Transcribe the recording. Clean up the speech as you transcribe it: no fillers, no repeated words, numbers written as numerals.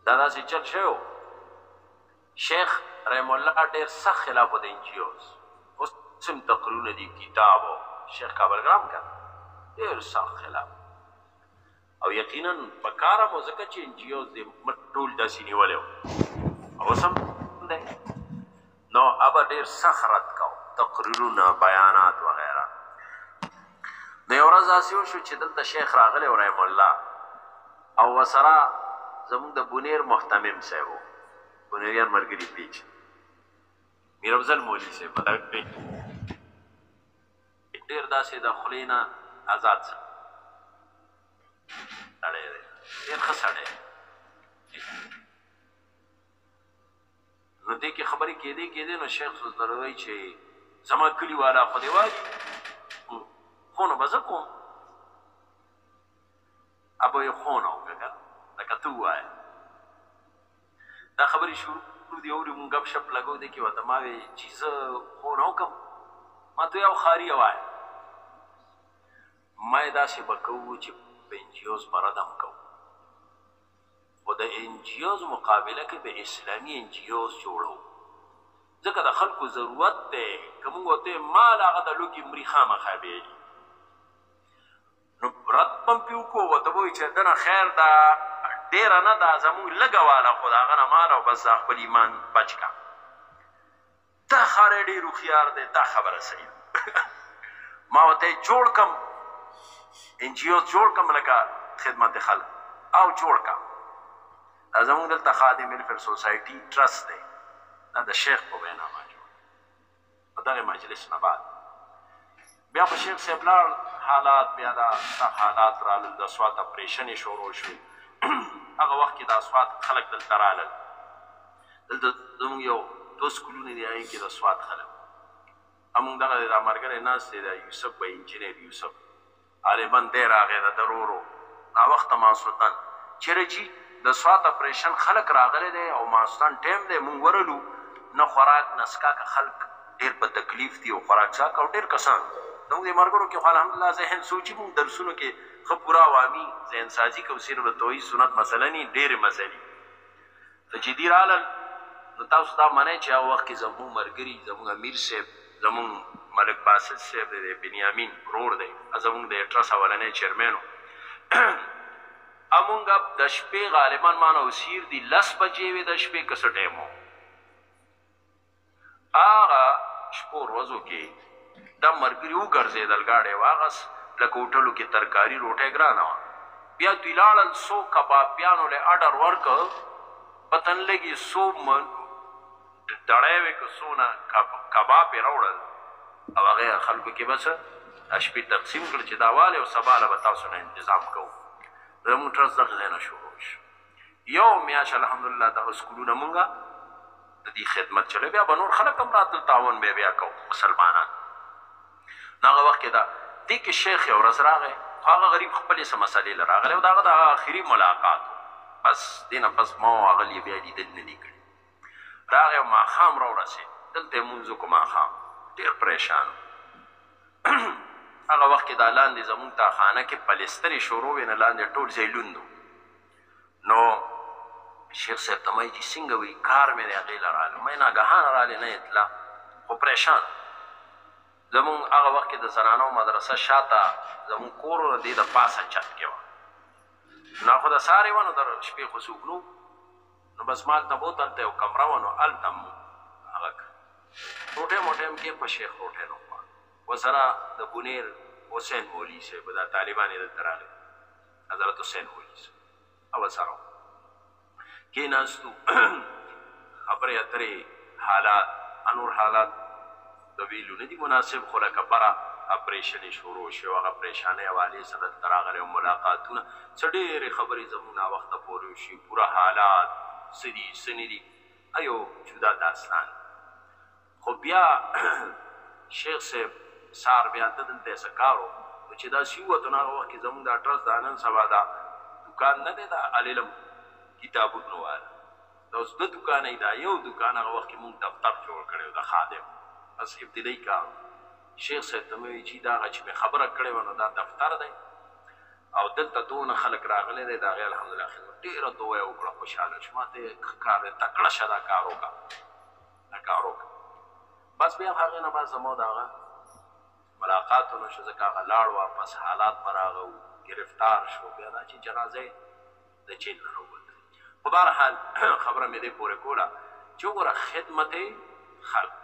دا داسې چل شوی و. شیخ رحم الله ډېر سخت خلاف و د انجیوز. اوس هم تقریرونه دي کتاب و شیخ کابلګرام کا ډېر سخت خلاف او یقینا په کار هم ځکه چې انجیوز دې ټول داسې نیولی و اوس هم دی. نو هغه ډېر سخت رد کو تقریرونه بیانات وغیره. نو یو ورځ داسې وشو چې دلته شیخ راغلی و رحم الله او ورسره زمونږ د بونیر محتمم صاحب و بونیریان ملګري پیچ میر افضل مولوي صاحب ډېر داسې د خولې نه آزاد سړی دی ډېر ښه سړی نو دې کې خبرې کېدې نو شیخ ورته وایي چې زما کلي والا خو دې وایي خو نو به زه کوم ابه یې خونه وکړه لکه ته ووایه. دا خبرې شروع دي اوري مونږ ګپ شپ لګو دی کې ورته ما وی چې زه خونه وکړم ما ته یو خاري وایه ما یې داسې به کوو چې په انجیوز به رد هم کوو خو د انجیوز مقابله کې به اسلامي انجیوز جوړو ځکه د خلکو ضرورت دی که مونږ ورته مال هغه د لوږې مري خامخا بیایي نو رد به هم پې وکړو ورته به وایي چې دنه خیر ده ډېره نه ده زموږ لږه واله خو د هغه نه مال او بس دا خپل ایمان بچ کا. دا خارې ډېر هوښیار دی دا خبره صحیح ده ما ورته جوړ کم انجیوز جوړ کم لکه خدمت خلک او جوړ کم. دا زموږ دلته خادم ویلفیر سوسایټي ټرست دی دا د شیخ په وینا ما جوړ په دغې مجلس نه بعد بیا په شیخ صاحب لاړ حالات بیا دا سخت حالات رالل د سوات اپریشن یې شروع شو. هغه وخت کې د اسوات خلک دلته رالل دلته زموږ یو دوه سکولونه دي هغې کې د اسوات خلک همونږ دغه دا ملګری ناست دی د یوسف به انجینر یوسف غالبا دی راغی د درورو ناوخته ماسوتن چېرې چې د سوات اپریشن خلک راغلی دی او ماسوتن ټایم دی مونږ ورلو نه خوراک نه څښاک خلک ډېر په تکلیف دي او خوراک څښاک او ډېر کسان زموږ دې ملګرو کې خو الحمدلله ذهن سوچي مونږ درسونو کې ښه پوره عوامي ذهن سازي کوو صرف د توحید سنت مسله نه ډېرې مسلې ته چې دي رالل نو تاسو دا منئ چې هغه وخت کې زموږ ملګري زموږ امیر صاحب زموږ ملک باسط صاحب دی بنیامین ورور دی زموږ د ټرس اولنی چیرمین و همونږ د شپې غالبا ما نه اوسیر دي 10 بجې وې د شپې که څه ټایم و هغه شپو ورځو کې دا ملګري وګرځېدل ګاډی واغس لکه هوټلو کې ترکاري روټۍ ګرانه وه بیا دوی لاړل څو کبابیانو له اډر ورکړ پته نه لګي څو ډړی وې که څونه کباب یې راوړل او هغه خلکو کې بس شپې تقسیم کړل چې دا والی او سبا له به تاسو نه انتظام کوو زموږ ټرست دغه ځای نه شروع شو. یو میاشت الحمدلله دغه سکولونه مونږه د دې خدمت چلی بیا به نور خلک هم راتل تعاون بیا کوو مسلمانان. نو هغه وخت کې دا دې کې شیخ یو ورځ راغی خو هغه غریب خپلې څه مسلې له راغلی او د هغه د آخري ملاقات بس دې نه پس ما او هغه یې بیا لیدل نه دي کړي. راغی او ماښام راورسېد دلته یې مونځ وکړو ماښام ډېر پریشان هغه وخت کې دا لاندې زموږ تا خانه کې پلسترې شروع وې نه لاندې ټول ځای لوند نو شیخ صاحب ته ما چې څنګه وي کار مې دی هغې له راغلی ما ناګهانه راغلی نه اطلاع خو پریشان زمونږ هغه وخت کې د زنانو مدرسه شاته زمونږ کور و دې د پاسه چت کې وه نو خو د سهارې وه نو د شپې خو څوک نو بس ما هلته بوت هلته یو کمره وه نو هلته م هغه ټوټې موټې م کې په شیخ روټۍ نو ورسره د بونیر حسین مولي صاحب دا طالبان یې دلته راغلي حضرت حسین مولي صاحب او ورسره کېناستو خبرې اترې حالات انور حالات د ویلو نه دي مناسب خو لکه بره اپریشن یې شروع شو هغه پریشانۍ حوالې سره دلته راغلی او ملاقاتونه څه ډېرې خبرې زموږ ناوخته پورې وشي پوره حالات څه دي څه نه دي ایو جدا داستان خو بیا شیخ صاحب سار بیا ته دلته څه کار و نو چې داسې ووتو نو هغه وخت کې زموږ دا ټرست دا نن سبا دا دوکان نه دی دا العلم کتابونو والا دا اوس د دوکانه دا یو دوکان هغه وخت کې مونږ دفتر جوړ کړی و د خادم بس ابتدایي کار شیخ صاحب ته مې وایي چې دا هغه چې مې خبره کړې وه نو دا دفتر دی او دلته دونه خلک راغلي دی د هغې الحمدلله خدمت ډېره دعا یې وکړه خوشحاله شو ما ته یې کار دی تکړه شه دا کار وکړه دا کار وکړه بس بیا هغې نه بعد زما د هغه ملاقات ونه شو ځکه هغه لاړ واپس حالات به راغه ګرفتار شو بیا دا چې جنازه یې د چین نه راووته خو بهرحال خبره مې دې پورې کوله چې وګوره خدمت خلق